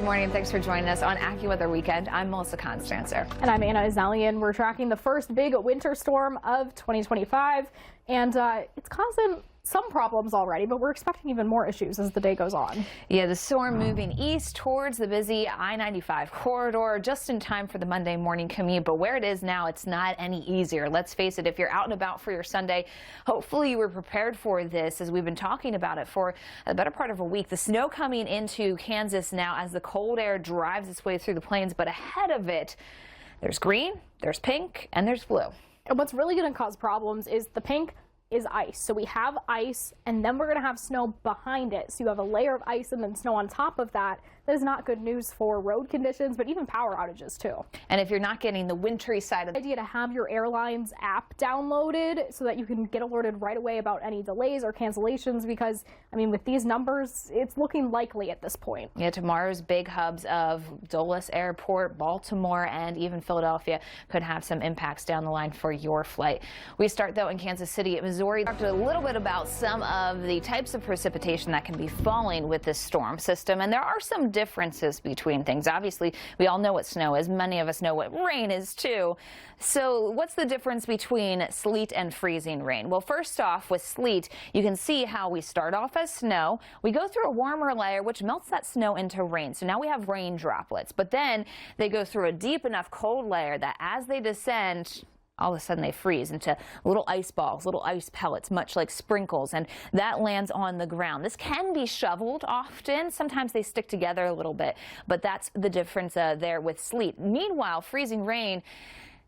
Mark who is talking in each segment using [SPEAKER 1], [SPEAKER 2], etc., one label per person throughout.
[SPEAKER 1] Good morning. Thanks for joining us on AccuWeather Weekend. I'm Melissa Constanzer.
[SPEAKER 2] And I'm Azallion. We're tracking the first big winter storm of 2025, and it's causing some problems already, but we're expecting even more issues as the day goes on.
[SPEAKER 1] Yeah, the storm moving east towards the busy I-95 corridor just in time for the Monday morning commute. But where it is now, it's not any easier. Let's face it, if you're out and about for your Sunday, hopefully you were prepared for this, as we've been talking about it for a better part of a week. The snow coming into Kansas now as the cold air drives its way through the plains, but ahead of it, there's green, there's pink, and there's blue.
[SPEAKER 2] And what's really going to cause problems is the pink is ice. So we have ice, and then we're going to have snow behind it. So you have a layer of ice and then snow on top of that. That is not good news for road conditions, but even power outages too.
[SPEAKER 1] And if you're not getting the wintry side of the
[SPEAKER 2] idea to have your airline's app downloaded so that you can get alerted right away about any delays or cancellations, because I mean, with these numbers, it's looking likely at this point.
[SPEAKER 1] Yeah, tomorrow's big hubs of Dulles Airport, Baltimore, and even Philadelphia could have some impacts down the line for your flight. We start though in Kansas City, Missouri. Talked a little bit about some of the types of precipitation that can be falling with this storm system, and there are some differences between things. Obviously, we all know what snow is. Many of us know what rain is too. So what's the difference between sleet and freezing rain? Well, first off, with sleet, you can see how we start off as snow. We go through a warmer layer, which melts that snow into rain. So now we have rain droplets, but then they go through a deep enough cold layer that as they descend, all of a sudden they freeze into little ice balls, little ice pellets, much like sprinkles, and that lands on the ground. This can be shoveled often. Sometimes they stick together a little bit, but that's the difference there with sleet. Meanwhile, freezing rain,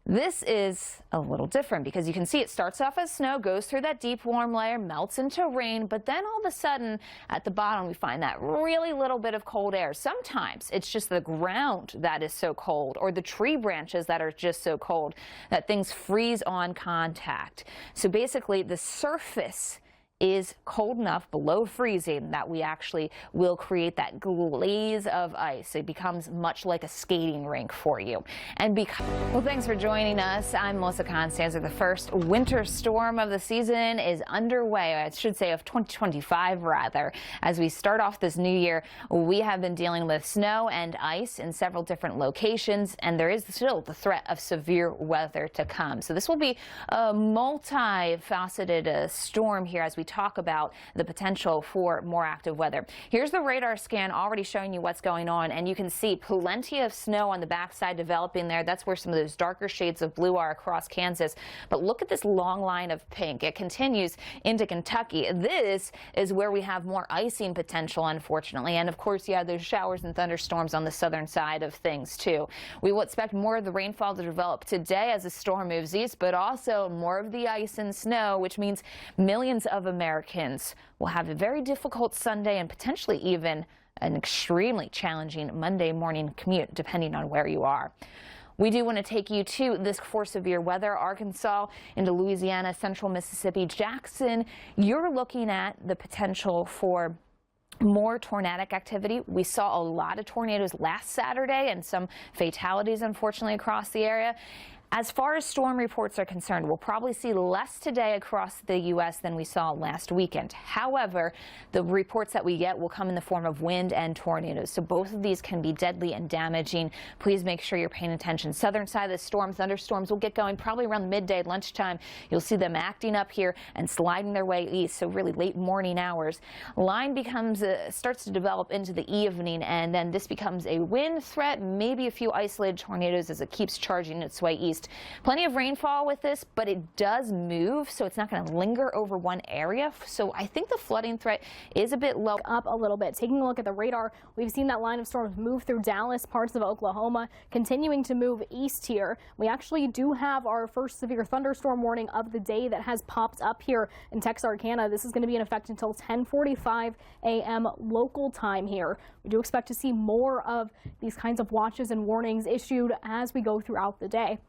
[SPEAKER 1] this is a little different because you can see it starts off as snow, goes through that deep warm layer, melts into rain, but then all of a sudden at the bottom we find that really little bit of cold air. Sometimes it's just the ground that is so cold, or the tree branches that are just so cold that things freeze on contact. So basically the surface is cold enough below freezing that we actually will create that glaze of ice. It becomes much like a skating rink for you. And well, thanks for joining us. I'm Melissa Constanzer. The first winter storm of the season is underway. I should say of 2025 rather. As we start off this new year, we have been dealing with snow and ice in several different locations, and there is still the threat of severe weather to come. So this will be a multifaceted storm here as we talk about the potential for more active weather. Here's the radar scan already showing you what's going on, and you can see plenty of snow on the backside developing there. That's where some of those darker shades of blue are across Kansas. But look at this long line of pink. It continues into Kentucky. This is where we have more icing potential, unfortunately. And of course, yeah, there's showers and thunderstorms on the southern side of things too. We will expect more of the rainfall to develop today as the storm moves east, but also more of the ice and snow, which means millions of Americans will have a very difficult Sunday and potentially even an extremely challenging Monday morning commute, depending on where you are. We do want to take you to this for severe weather, Arkansas into Louisiana, central Mississippi, Jackson. You're looking at the potential for more tornadic activity. We saw a lot of tornadoes last Saturday and some fatalities, unfortunately, across the area. As far as storm reports are concerned, we'll probably see less today across the U.S. than we saw last weekend. However, the reports that we get will come in the form of wind and tornadoes. So both of these can be deadly and damaging. Please make sure you're paying attention. Southern side of the storm, thunderstorms will get going probably around midday, lunchtime. You'll see them acting up here and sliding their way east, so really late morning hours. Line starts to develop into the evening, and then this becomes a wind threat, maybe a few isolated tornadoes as it keeps charging its way east. Plenty of rainfall with this, but it does move, so it's not going to linger over one area. So I think the flooding threat is a bit low.
[SPEAKER 2] Up a little bit. Taking a look at the radar, we've seen that line of storms move through Dallas, parts of Oklahoma, continuing to move east here. We actually do have our first severe thunderstorm warning of the day that has popped up here in Texarkana. This is going to be in effect until 10:45 a.m. local time here. We do expect to see more of these kinds of watches and warnings issued as we go throughout the day.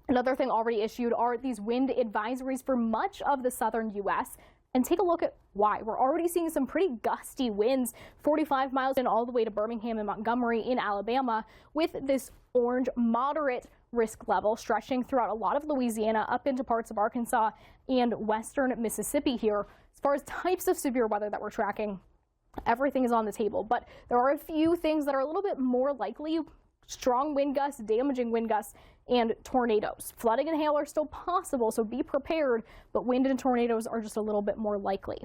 [SPEAKER 2] Another thing already issued are these wind advisories for much of the southern U.S. And take a look at why. We're already seeing some pretty gusty winds, 45 miles in all the way to Birmingham and Montgomery in Alabama, with this orange moderate risk level stretching throughout a lot of Louisiana up into parts of Arkansas and western Mississippi here. As far as types of severe weather that we're tracking, Everything is on the table, but there are a few things that are a little bit more likely. Strong wind gusts, damaging wind gusts, and tornadoes. Flooding and hail are still possible, so be prepared, but wind and tornadoes are just a little bit more likely.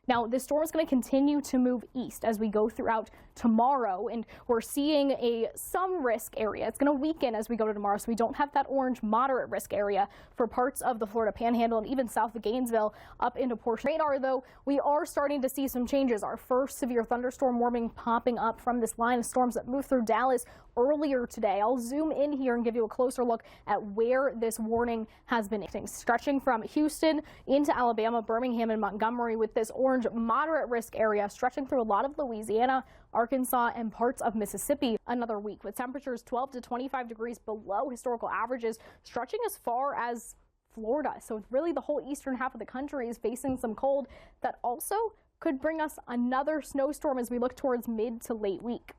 [SPEAKER 2] Now, this storm is going to continue to move east as we go throughout tomorrow, and we're seeing some risk area. It's going to weaken as we go to tomorrow, so we don't have that orange moderate risk area for parts of the Florida Panhandle and even south of Gainesville up into portion. Radar, though, we are starting to see some changes. Our first severe thunderstorm warning popping up from this line of storms that moved through Dallas earlier today. I'll zoom in here and give you a closer look at where this warning has been stretching from Houston into Alabama, Birmingham, and Montgomery, with this orange moderate risk area stretching through a lot of Louisiana, Arkansas, and parts of Mississippi. Another week with temperatures 12 to 25 degrees below historical averages, stretching as far as Florida. So really the whole eastern half of the country is facing some cold that also could bring us another snowstorm as we look towards mid to late week.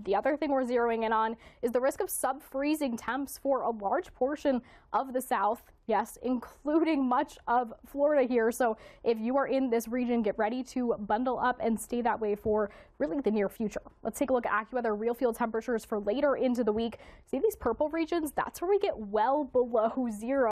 [SPEAKER 2] The other thing we're zeroing in on is the risk of sub-freezing temps for a large portion of the South, yes, including much of Florida here. So if you are in this region, get ready to bundle up and stay that way for really the near future. Let's take a look at AccuWeather real field temperatures for later into the week. See these purple regions? That's where we get well below zero.